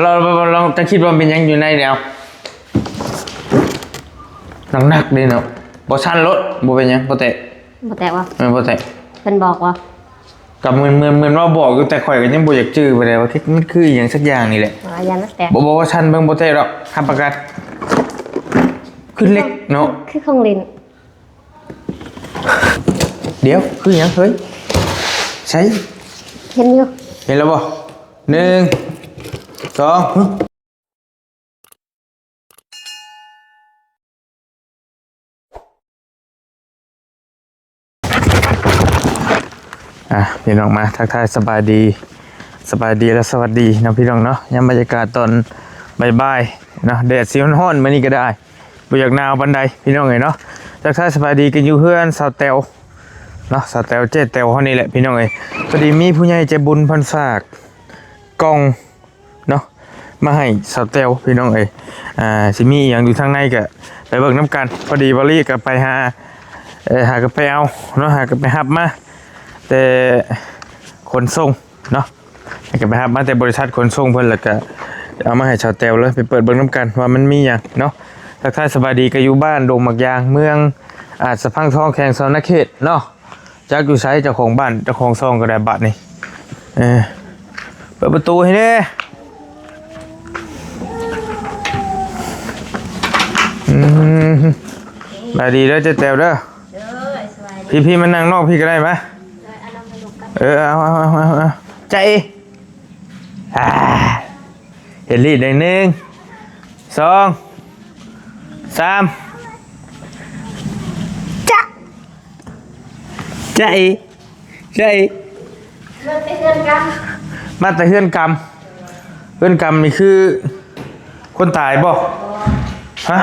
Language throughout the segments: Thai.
เราจะคิดว่าเป็นยังอยู่ในเดียวหนักดีเนาะบ่ชันรถบ่เป็นยังบ่แตะบ่แตะวะบ่แตะเป็นบอกวะกับเหมือนว่าบอกอยู่แต่ข่อยก็ยังบ่อยากจื้อไปเลยว่ามันคืออย่างสักอย่างนี่แหละยันนักแตะบ่ว่าชันเบิ่งบ่แตะหรอกทำประกันขึ้นเล็กเนาะคือของลินเดี๋ยวคือยังเฮ้ยใช่เห็นอยู่เห็นแล้วบ่1 2พี่น้องมาทักทายสบายดีและสวัสดีนะพี่น้องเนาะยามบรรยากาศตอนบ่ายๆนะแดดสีร้อนๆมื้อนี้ก็ได้บ่อยากหนาวปานใดพี่น้องเอ้ยเนาะทักทายสบายดีกันอยู่เพื่อนสาวแตวเนาะสาวแตวเจ๊แตวเฮานี่แหละพี่น้องเอ้ยพอดีมีผู้ใหญ่ใจบุญเพิ่นฝากกล่องเนาะมาให้สาวแตวพี่น้องเอ้ยสิมีอีหยังอยู่ทางในก็ไปเบิ่งนํกันพอดีบ่รีก็ไปหากาแฟเอาเนาะหากาแฟรับมาแต่ขนส่งเนาะให้กันไปครับมาแต่บริษัทขนส่งเพิ่นแล้วก็เอามาให้ชาวแตวเลยไปเปิดเบิ่งน้ำกันว่ามันมีหยังเนาะทักทายสบายดีก็อยู่บ้านดงหมักยางเมืองสะพังทองแขงสนเขตเนาะจักอยู่ไสเจ้าของบ้านเจ้าของซองก็ได้บัตรนี่เปิดประตูให้แน่บายดีเด้อเจ๊แตวเด้อพี่มานั่งนอกพี่ก็ได้ไหมเอาใจเห็นลีด1 2 3จ๊ะใจมาแต่เฮือนกรรมนี่คือคนตายบ่ฮะ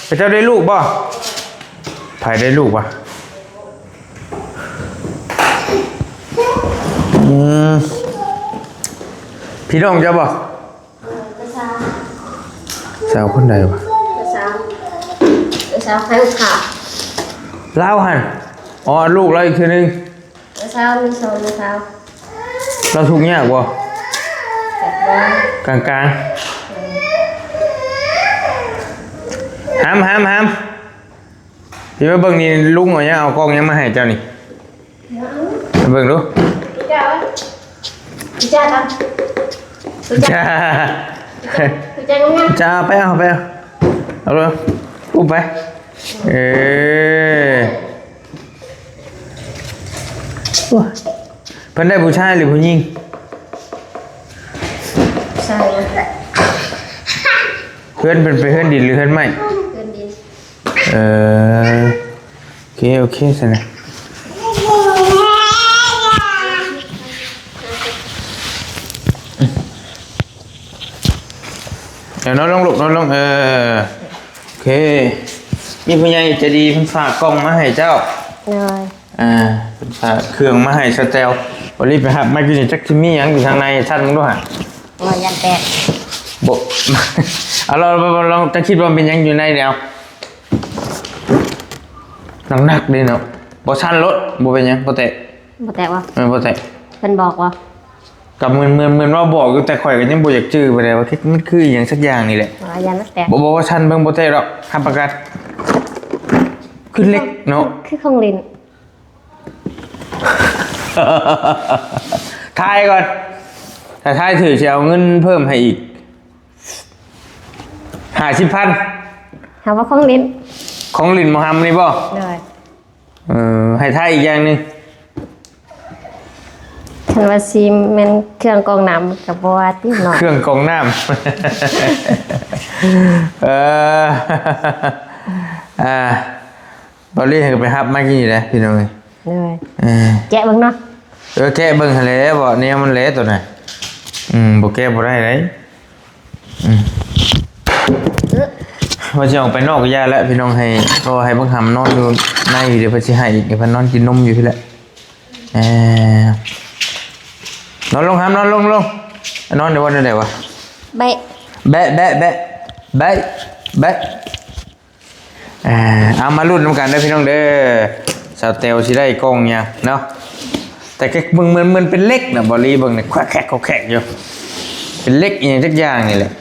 พระเจ้าได้ลูกบ่ไผได้ลูกวะพี่น้องจะบอกสาวคนใดวะสาวใครขาดเล่าหันลูกเราอีกทีนึงสาวมีสองสาวเราถูกเงี้ยกว่ากลางห้ามพี่มาเบิ่งนี่ลุงหน่อยเนี่ยเอากล้องยังมาให้เจ้านี่เบิ่งดูจ้ากันจ้าไปเอาเลยอุ้มไปเพิ่นได้ผู้ชายหรือผู้หญิงใช่เพื่อนเป็นไปเพื่อนดินหรือเพื่อนไม่โอเคสินะเดี๋ยวน้องลงลูกน้องลงโอเคมีผู้ใหญ่จะดีเพิ่นฝากกล้องมาให้เจ้าเลยเพิ่นฝากเครื่องมาให้สเตลบริไปหับมาอยู่ในจักที่มีหยังอยู่ทางในชั้นมึงด้วยฮะยันแตกบ่เราจะคิดว่าเป็นยังอยู่ในเดียวหนักดีเนาะบ่ชันรถบ่เป็นยังบ่แตะวะบ่แตะเป็นบอกวะกับเหมือนว่าบอกอยู่แต่ข่อยก็ยังบ่อยากจื้อไปเลยว่ามันคืออย่างสักอย่างนี่แหละยันนักแตกบ่ว่าชันเบิ่งบ่แตะหรอกทำประกันขึ้นเล็กเนาะคือของลินทายก่อนถ้าทายถือจะเอาเงินเพิ่มให้อีก50,000หาว่าของลินมอฮัมนี่บ่เลยให้ทายอีกอย่างนึงฉันว่าซีเมนเครื่องกรองน้ำกับบัวที่หน่อยเครื่องกรองน้ำบอลลี่ให้ไปฮับมากี่เลยพี่น้องเลยแกะเบิ่งเนาะแกะเบิ่งทะเลบ่เนี่ยมันเละตัวไหนบ่แกะบ่ได้เลยว่าจะออกไปนอกก็ยากแล้วพี่น้องให้ก็ให้บังคับนอนอยู่ในเดี๋ยวพอจะให้อีกเดี๋ยวพอนอนกินนมอยู่ที่แหละนอนลงครับนอนลงนอนเดี๋ยววันเดี๋ยววะแบะเอามาลุ้นน้ำกันได้พี่น้องเด้อสาวเตลสิได้กล้องเนี่ยเนาะ แต่ก็เบิ่งมันเป็นเล็กนะบอลลี่เบิ่งเนี่ยแควกแขกแขกอยู่เป็นเล็กอย่างจักอย่างนี่แหละ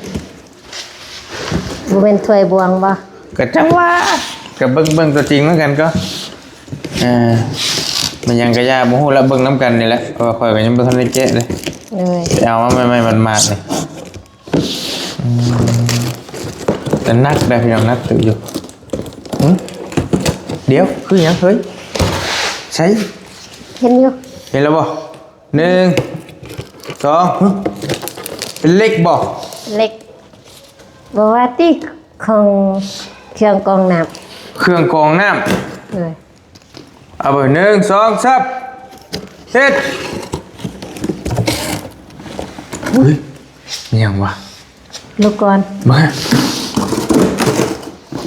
บ่เป็นถ้วยบวงบ่ ก็จังว่ากับเบิ่งตัวจริงเหมือนกันก็มันยังกระยาบ่ฮู้แล้วเบิ่งน้ำกันนี่แหละเพราะว่าข่อยก็ยังบ่ทันได้แกะเลย เลย เอามาไม่มันมากเลยแต่นักได้พี่น้องนักตื่อยู่เดี๋ยวคือหยังเฮ้ยใช่ เห็นอยู่ เห็นแล้วบ่1 2เป็นเล็กบ่ เล็กบ่ว่าติของเครื่องกรองน้ เครื่องกรองน้ำ ำเลย เอาไป1 2 3เฮ็ดอุ้ยนี่ยังวะ ลูกก่อน มา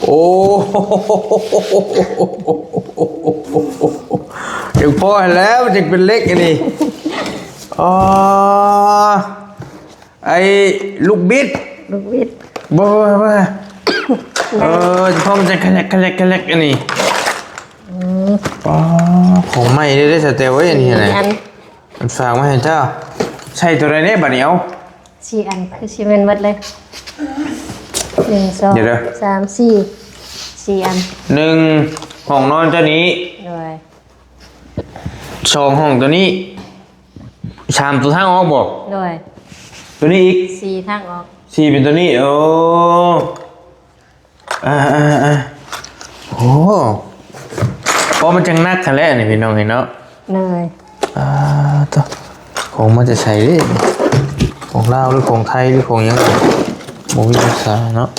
โอ้เดี๋ยวพอแล้วมันจะเป็นเล็กอันนี้อ๋อไอ้ลูกบิด ลูกวิทย์ บ่จะพอมันจะขยักอันนี้อ๋อของใหม่ได้สเตลไว้อันนี้อะไร อัน มันฝากมาให้เจ้าใช่ตัวไหนเนี่ยบัดเนี้ย สี่อันคือสิแม่นหมดเลย1 2 เดี๋ยว 3 4อัน 1ห้องนอนเจ้านี้ เลย 2ห้องตัวนี้3ตัวทางออกบอก เลย ตัวนี้อีก 4ทางออก 4เป็นตัวนี้โอ้โอ้พอมันจังนักคันแรกนี่พี่น้องเห็นเนาะ เลย ตัวของมันจะใช้ดิของลาวหรือของไทยหรือของยังบ่มีภาษาเนาะ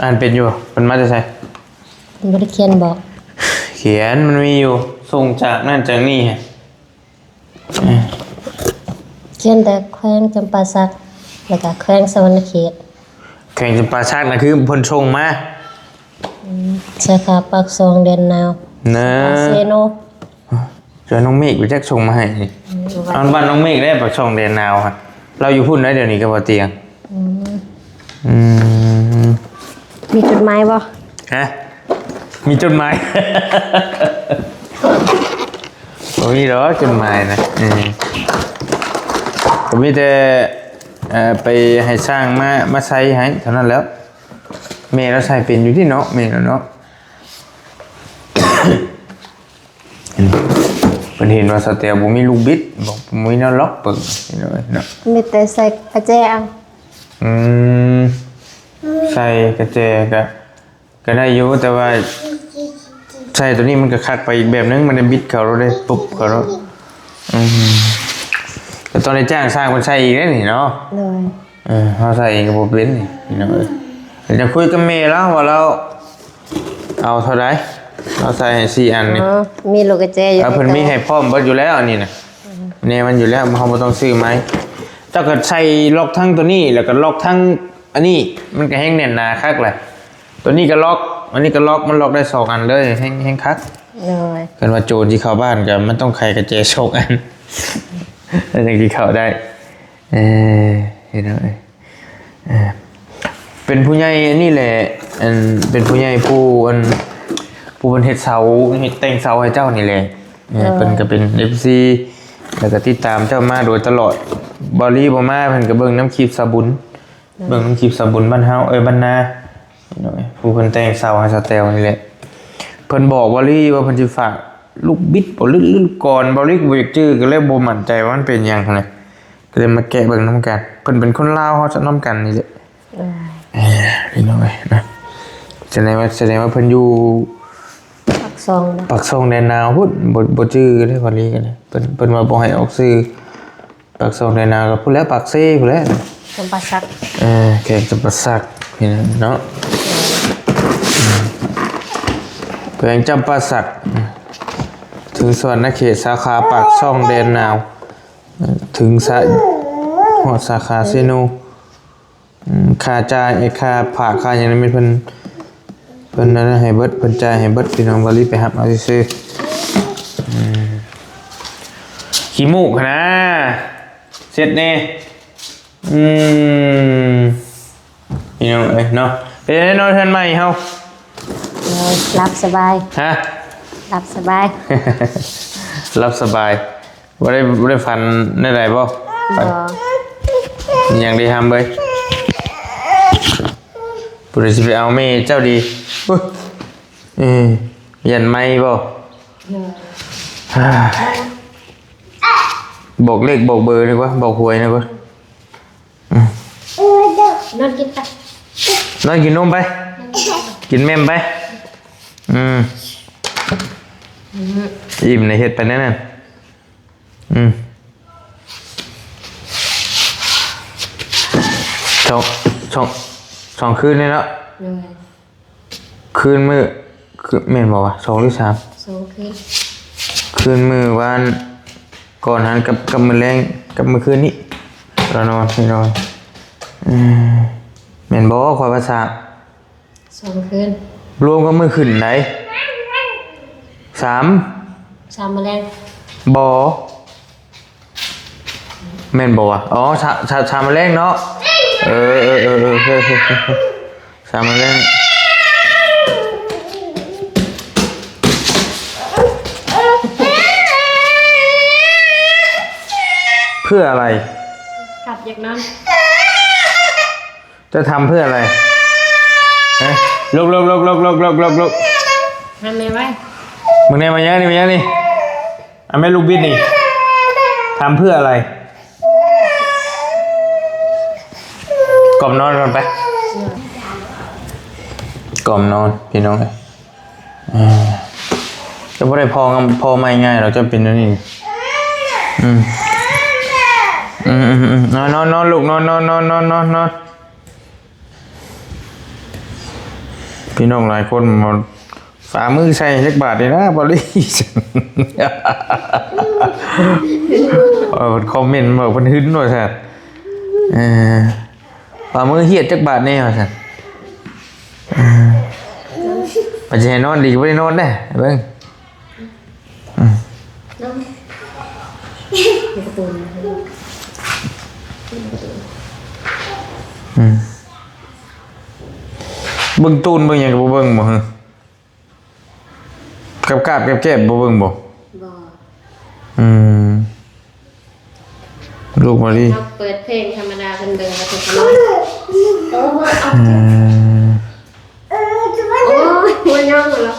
อ่านเป็นอยู่มันมาจะใช้ บ่ได้เขียนบอก เขียนมันมีอยู่ส่งจากนั่นจากนี่ฮะ เขียนแต่แขวงจำปาสักแล้วก็แขวงสวรรณเขต แข่งจำปาชาตินะคือพลชงมา สาขาปากซองเดนนาว เนอะ เซโน เจอน้องเมฆไปแจ็คชงมาให้นี่เอาบ้านน้องเมฆได้ปากช่องเดนนาวค่ะเราอยู่พุ่นได้เดี๋ยวนี้ก็พอเตียงมีจุดหมายบ่ ฮะมีจดหมาย โอ้ยเหรอจดหมายนะผมมีแต่ไปให้สร้างมาใช้ให้เท่านั้นแล้วเมย์เราใช้เป็นอยู่ที่เนาะเมย์เราเนาะ เป็นเห็นว่าสเตลผมมีลูกบิดบอกผมมีน้าล็อกเปิดเนาะ มีแต่ใส่กระแจเอา ใส่กระเจก็ได้อยู่แต่ว่าใส่ตัวนี้มันก็คักไปอีกแบบนึงมันจะบิดเขาเราได้ปุ๊บเขาเราแต่ตอนในจ้างสร้างมันใส่อีกได้นี่เนาะ เลย เขาใส่เองกับผมเป็นนี่เนาะเดี๋ยวจะคุยกับเมย์แล้วว่าเราเอาเท่าไรเราใส่ให้4 อันนี่ อ๋อมีลูกกระแจอยู่ เพิ่นมีให้พร้อมเบิดอยู่แล้วอันนี้นะเนี่ยมันอยู่แล้วเราบ่ต้องซื้อไหมเจ้าก็ใส่ล็อกทั้งตัวนี้แล้วก็ล็อกทั้งอันนี้มันก็แห้งแน่นหนาคักเลยตัวนี้ก็ล็อกอันนี้ก็ล็อกมันล็อกได้2 อันเลยแห้งคัก เลย กันว่าโจรที่เข้าบ้านกันมันต้องไขกระเจ2 อันแล้วถึงที่เข้าได้เห็นไหมเป็นผู้ใหญ่นี่แหละเป็นผู้ใหญ่ผู้บนเฮ็ดเสาเฮ็ดแต่งเสาให้เจ้านี่แหละเพิ่นก็เป็น FC แล้วก็ติดตามเจ้ามาโดยตลอดบอลี่บ่มาเพิ่นก็เบิ่งน้ำคลิปสาบุญเบิ่งน้ำคลิปสาบุญบ้านเฮาบ้านนาผู้เพิ่นแต่งเสาให้สแตลนี่แหละเพิ่นบอกบอลี่ว่าเพิ่นสิฝากลูกบิดบ่ลึกๆก่อนบอลี่บ่อยากจื้อก็เลยบ่มั่นใจว่ามันเป็นหยังไงก็เลยมาแกะเบิ่งนํกันเพิ่นเป็นคนลาวเฮาจะนํกันนี่แหละนี่น้อยนะแสดงว่าเพิ่นอยู่ปากซองนะ ปักซองแดนนาวพูดบ่ชื่อได้พอดีกันเลยเปิ้นว่าบ่ให้ออกชื่อปักซองแดนนาวก็พูดแล้วปักเซ่พูดแล้ว จำปาสัก แขกจะประสักนี่เนาะแขวงจำปาสักถึงสวรรณเขตสาขาปากช่องแดนนาวถึงหอดสาขาเซโนค่าจ่ายค่าผ่าค่าอย่างนั้นเพิ่นนั้นให้เบิดเพิ่นจ่ายให้เบิดพี่น้องบ่รีบไปรับเอาซื่อขี้มูกนะเสร็จแน่พี่น้องเนาะ เป็นไงนอนเทือนใหม่เฮา รับสบาย ฮะ รับสบาย รับสบายบ่ได้ฟันได้ไรบ่ บ่ ยังได้ทำเลยปุริสิไปเอาแม่เจ้าดีอุ๊ยยันไม่บ่บอกเลขบอกเบอร์ดีกว่าบอกหวยดีกว่าน อนกินไป นอนกินนมไป กินแม่มไปอิ่มในเฮ็ดไปแน่นอนสองคืนนี่แล้วคืนมือคือแม่นบอกว่า2 หรือ 3 2 คืน คืนมือวันก่อนหันกับมือแรงกับมือคืนนี้เรานอนไม่นอนแม่นบอกว่าความภาษา 2 คืน รวมกับมือขึ้นไหน3 3 แมลง บอแม่นบอกว่าอ๋อชามาแรงเนาะเออชามาแรงเพื่ออะไร กลับจากนั้น จะทำเพื่ออะไรลุก ทำไมไว้ มึงเนี่ยมาเยอะนี่เอาไม่ลูกบิดนี่ทำเพื่ออะไรกล่อมนอนก่อนไปกล่อมนอนพี่น้องเลยจะไม่ได้พอไม่ง่ายเราจะเป็นนั่นนี่นอนลูกนอนพี่น้องหลายคนมาฝ่ามือใส่เล็กบาทเลยนะบริษัทคอมเมนต์บอกมันหึ้นหน่อยสัตว์ฝ่ามือเฮียดจักบาทแน่เหรอสัตว์ปัจจัยนอนดีก็ไม่ได้นอนได้เบิ้งเบิ้งตูนเบิ้งอย่างกับเบิ้งบ่ฮะกับกาบกับแก็บบ่เบิ่งบ่ บ่ ลูกมาดิ เราเปิดเพลงธรรมดาเพิ่นเบิ่งแล้วเพิ่นก็นอนโอ้ยหัวย่องแล้ว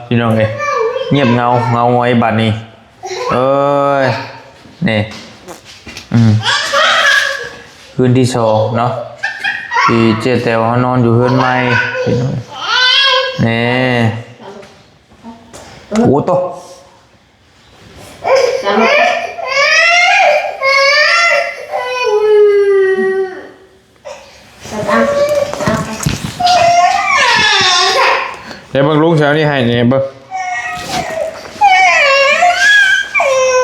พี่น้องเอ้ยเงียบเงาไว้บัดนี้เอ้ยนี่คืนที่2เนาะที่เจแตวเขานอนอยู่เฮือนใหม่พี่น้องนี่โอ้โตเดี๋ยวเบิ่งลุงแถวนี้ให้นี่เบิ่ง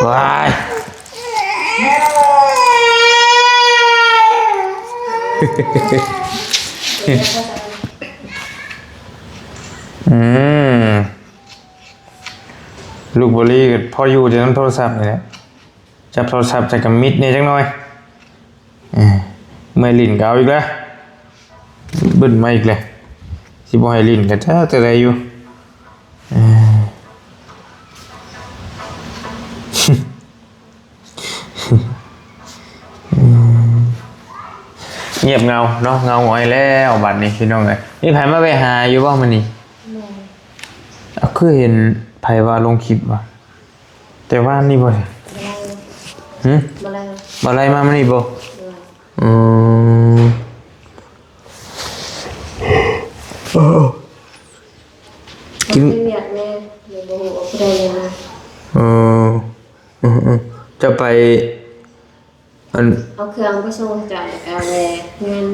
ว้ายลูกบรีก็พออยู่จะต้องโทรศัพท์นี่แหละจับโทรศัพท์ใส่กับมิดนี่จังหน่อยเมื่อลิ้นเก่าอีกแล้วบึ้นมาอีกแล้วสิบ่ให้ลิ้นก็จะได้อยู่เงียบเงาเนาะเงาหงอยแล้วบัดนี้พี่น้องเอ้ยนี่ไผมาไปหาอยู่บ่มื้อนี้คือเห็นไผว่าลงคลิปว่ะแต่ว่านี่บ่บ่อะไรมามื้อนี้บ่กินเวียดแม่เดี๋ยวบ่ฮู้ว่าผู้ใดเลยมาจะไปเอาเครื่องไปส่งจ่ายเอาแลเงิน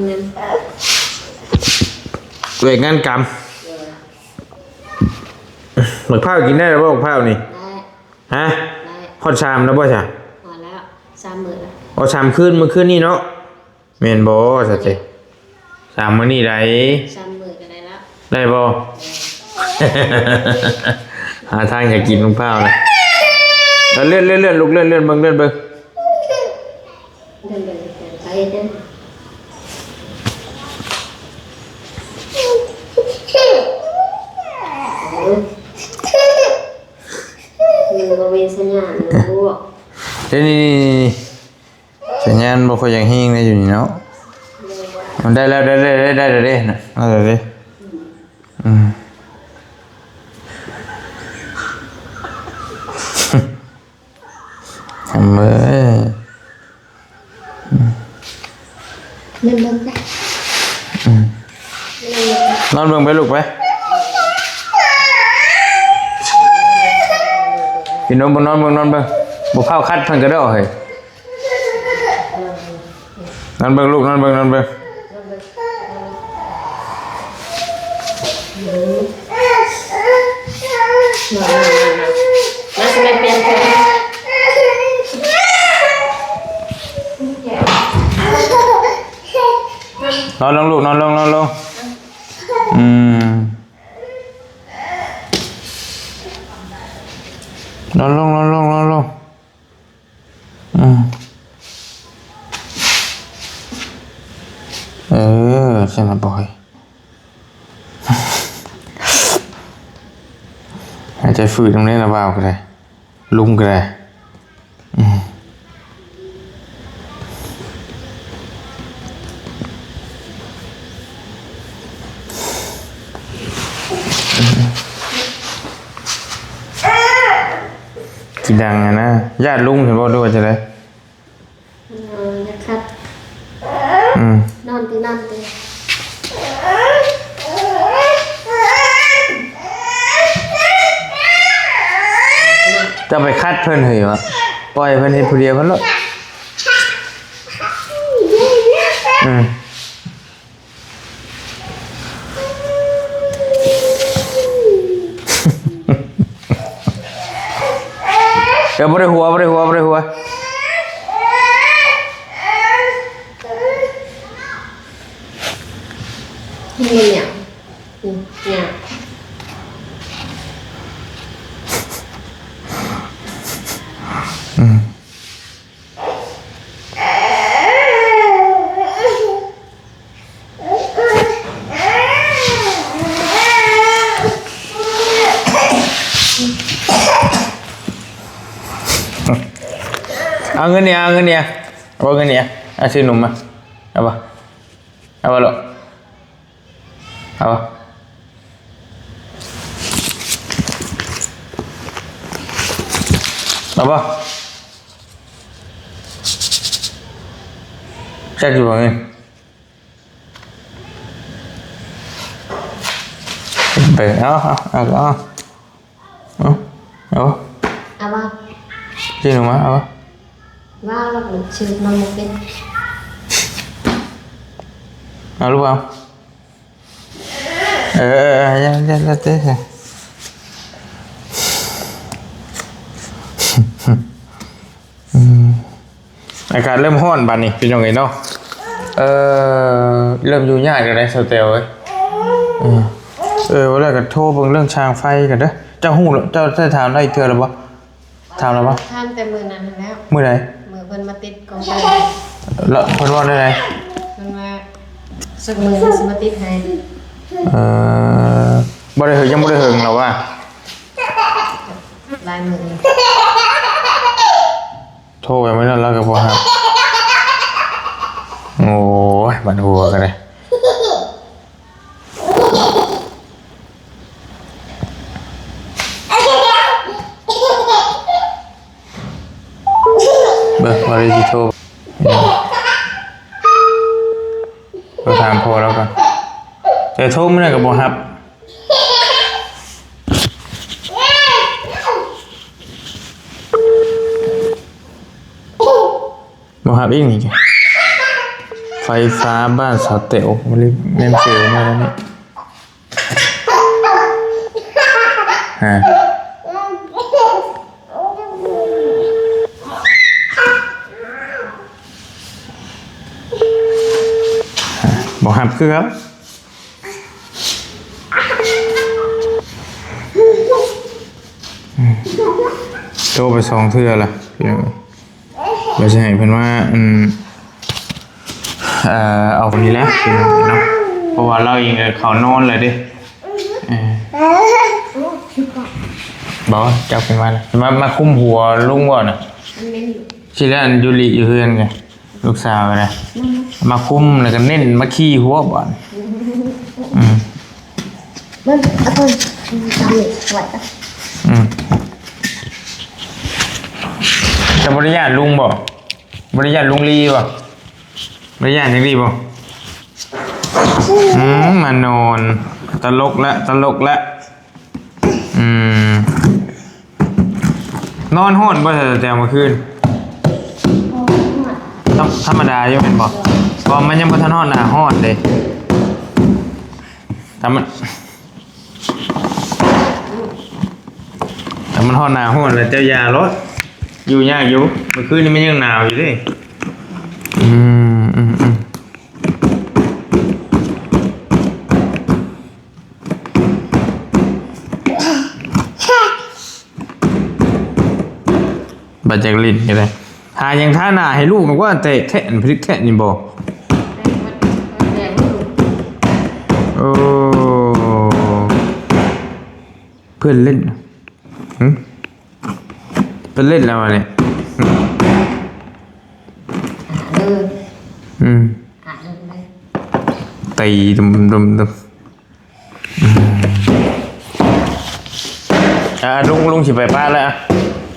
เวกงานกรรมหมึกเผากินได้หรือเปล่าหมึกเผานี่ฮะฮอดชามแล้วบ่ใช่พอแล้ว3 มื้อแล้วเอาชามคืนมื้อคืนนี่เนาะแม่นบ่ซะเจ้ชามมื้อนี้ได้3 มื้อก็ได้แล้วได้บ่หาทางอยากกินหมึกเผานะ แล้วเลื่อนลูกเลื่อนเบิ่งเดินไปเดินมีบริเวณสัญญาณรู้ นี่สัญญาณบ่ค่อยอย่างเฮงเลยอยู่นี่เนาะมันได้แล้วได้นะเอาเลยทำเลย เล่นเล่นได้ นอนเบิ่งไปลูกไปกินนมบ่นอนเบิ่งบ่เข้าคัดเพิ่นก็ได้เฮ้ยนอนเบิ่งลูกนอนเบิ่งแล้วจะไม่เปลี่ยนแปลง นอนลงลูกนอนลงนอนลงใช่ไหมบอยหายใจฝืดตรงนี้ระบาวก็ได้ลุงก็ได้กี่ดังอะนะญาติลุงเห็นบอกด้วยจะได้นะครับนอนตีจะไปคัดเพิ่นเหรอปล่อยเพิ่นให้ผู้เดียวเพิ่นเลยเดี๋ยวบ่ได้หัวเนี่ยเอาเงินเนี่ยเอาเงินเนี่ยเอาซื้อหนุ่มมาเอาปะลูกเอาปะแจ็คอยู่บ้างไงไปเอาปะซื้อหนุ่มมาเอาปะว่าเราชื่อน้องเป็นเอาลูกเอายัดเต้อากาศเริ่มร้อนบัดนี้เป็นยังไงเนาะเริ่มอยู่ยากกันเลยสเตลเลยวันแรกก็โทรเบิ่งเรื่องชางไฟกันเด้อเจ้าหู้เจ้าได้ถามได้เทื่อแล้วบ่ถามแล้วบ่ถามแต่มื้อนั้นแล้ว มื้อใดมื้อเพิ่นมาติดกองไฟแล้วเพิ่นว่าได้ไดเพิ่นว่าสักมื้อสิมาติดให้บ่ได้ยังบ่ได้เฮิงหรอกว่าลายมื้อโทรไปไม่ได้แล้วก็บ่ครับโอ้ยบัดหัวกันเลยเบิ่งว่าได้สิโทรก็ถามพอแล้วกันแต่โทรไม่ได้กับบ่ครับบ่ครับอีกนี่ไฟฟ้าบ้านสาวเต๋อมันเรียกเมมเซลมาแล้วนี่บอกหับคือครับ โตไป2 เทื่อละพี่น้องเราจะให้เพิ่นว่าเอาคนนี้แหละพี่น้องเนาะเพราะว่าเราเองเขานอนเลยดิบอกว่าจะเป็นมาคุมหัวลุงบ่น่ะทีแรกยูริอยู่เฮือนไงลูกสาวนะมาคุมแล้วก็เน้นมาขี้หัวบ่อนมันเอาไปทำไหวปะจะบริญาณลุงบ่บริญาณลุงลีบ่บริญาณยังดีบ่มานอนตลกละนอนห้อนบ่แต่เมื่อคืนธรรมดาอยู่แม่นบ่บ่มันยังบ่ทันฮ้อนหน้าฮ้อนเด้แต่มันฮ้อนหน้าฮ้อนแล้วเจ้ายารถอยู่ยากอยู่เมื่อคืนนี้มันยังหนาวอยู่เด้บาดเจ็บลิ้นกันเลยหายังท่าหน้าให้ลูกมันว่าเตะแทะพลิกแทะนี่บ่โอ้เพื่อนเล่นเพื่อนเล่นแล้วเนี่ยตีดุมลุงสิไปป้าแล้ว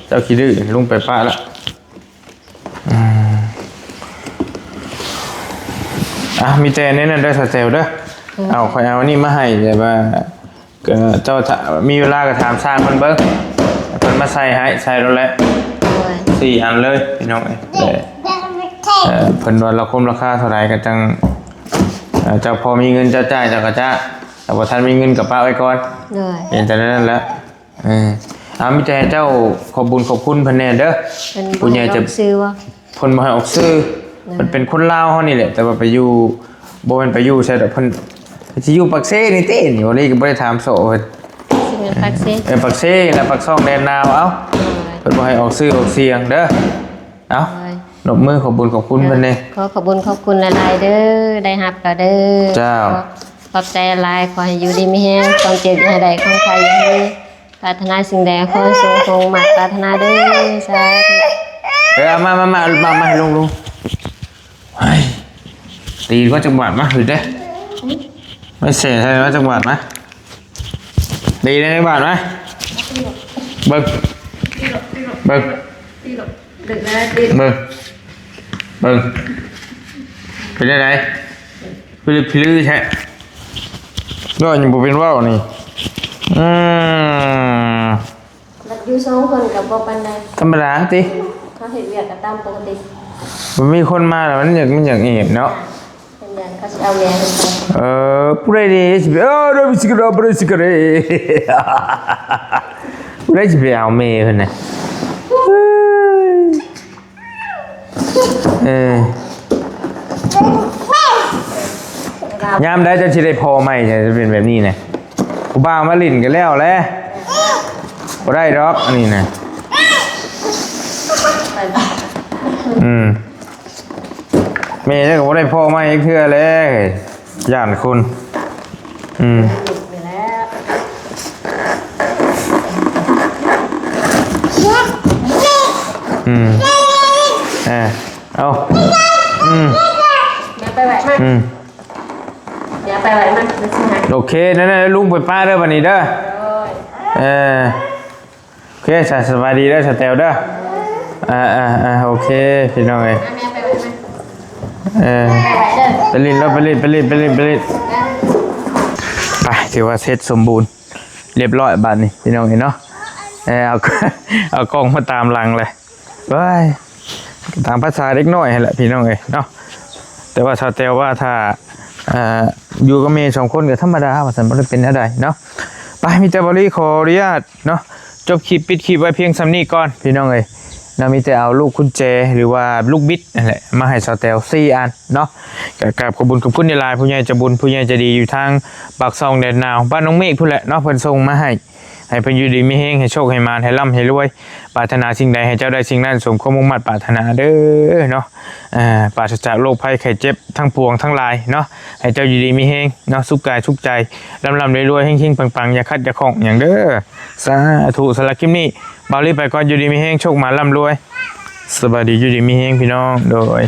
เจ้าขี้ดื้อลุงไปป้าแล้วมีแต่นี่นั่นได้สเตลเด้อเอาคอยเอานี่มาให้แต่ว่าเจ้ามีเวลาก็ถามช่างมันเบิ้งเพิ่นมาใส่ให้ใส่แล้วแหละ4 อันเลยพี่น้องเพิ่นว่าเราคุ้มราคาเท่าไหร่ก็จังเจ้าพอมีเงินเจ้าจ่ายเจ้าก็จ่ายแต่ว่าท่านมีเงินกับป้าไว้ก่อนเห็นแต่นั้นแล้วมีแต่เจ้าขอบบุญขอบคุณเพิ่นแน่เด้อผู้ใหญ่จะซื้อว่าเพิ่นบ่ให้ออกซื้อมันเป็นคนลาวเฮานี่แหละแต่ว่าไปอยู่บ่แม่นไปอยู่ใช่ดอกเพิ่นสิอยู่ปักเซ่นี่ตินี่วันนี้ก็บ่ได้ถามโซเพิ่นสิเป็นปักเซ่ปักเซ่แล้วปักซอกแดนนาวเอ้าเพิ่นบ่ให้ออกซื้อออกเสียงเด้อเอ้านบมือขอบบุญขอบคุณเพิ่นเด้ขอบบุญขอบคุณหลายๆเด้อได้รับก็เด้อเจ้าขอบใจหลายขอให้อยู่ดีมีแรงความเจ็บอย่าได้ของใครอย่าให้ปรารถนาสิ่งใดขอสมคงหมักปรารถนาเด้อสาธุมาให้ลุงตีก็จังหวัดมาหรือเด้ไม่เสียใช่ไหมจังหวัดมาดีได้จังหวัดไหมเบิ้งเป็นยังไงพิลือใช่ก็ยังบุเป็นว่าวนี่อยู่2 คนกับบ่ปานใดธรรมดาติเขาเฮ็ดเวียกก็ตามปกติมันมีคนมาแล้วมันอย่างเห็นเนาะเขาจะเอาแย่ผู้ใดดีสิเราไม่สิกระผู้ใดสิกระผู้ใดสิไปเอาเมย์คนน่ะยามได้จะชิได้พอไหมจะเป็นแบบนี้นะกูบ้ามาลิ่นกันแล้วแหละบ่ได้ดอกอันนี้นะเมย์จะก็บ่ได้พอไหมเพื่อเลยย่านคุณเอาอย่าไปไหวมันอย่าไปไหวมันโอเคนั่นลุงไปป้าเด้อวันนี้เด้อโอเคสบายดีเด้อสเตลเด้อโอเคพี่น้องเอ้ยไปลินแล้วไปลินไปถือว่าเสร็จสมบูรณ์เรียบร้อยบัดนี้พี่น้องเห็นเนาะเอากล้องมาตามหลังเลยว้ายตามภาษาเล็กน้อยแหละพี่น้องเอ้ยเนาะแต่ว่าชาวเตลว่าถ้าอยู่กับเมย์2 คนก็ธรรมดาว่าสันบ่ได้เป็นอะไรเนาะไปมีแต่บริขออนุญาตเนาะจบคลิปปิดคลิปไว้เพียงสำนี้ก่อนพี่น้องเอ้ยเรามีแต่เอาลูกกุญแจหรือว่าลูกบิดนั่นแหละมาให้ชาวเตล4 อันเนาะกับขอบคุญกับคุณในลายผู้ใหญ่จะบุญผู้ใหญ่จะดีอยู่ทางปากซองแดนนาวบ้านน้องเมฆพุ่นแหละเนาะเพิ่นส่งมาให้ ให้เพิ่นอยู่ดีมีแฮงให้โชคให้มานให้ร่ำให้รวยปรารถนาสิ่งใดให้เจ้าได้สิ่งนั้นสมความมุ่งมั่นปรารถนาเด้อเนาะปราศจากโรคภัยไข้เจ็บทั้งปวงทั้งหลายเนาะให้เจ้าอยู่ดีมีแฮงเนาะสุขกายสุขใจร่ำรวยๆเฮงๆปังๆอย่าคัดอย่าข้องหยังเด้อสาธุสำหรับคลิปนี้บ่าวรีบไปก่อนอยู่ดีมีแฮงโชคมาร่ำรวยสบายดีอยู่ดีมีแฮงพี่น้องโดย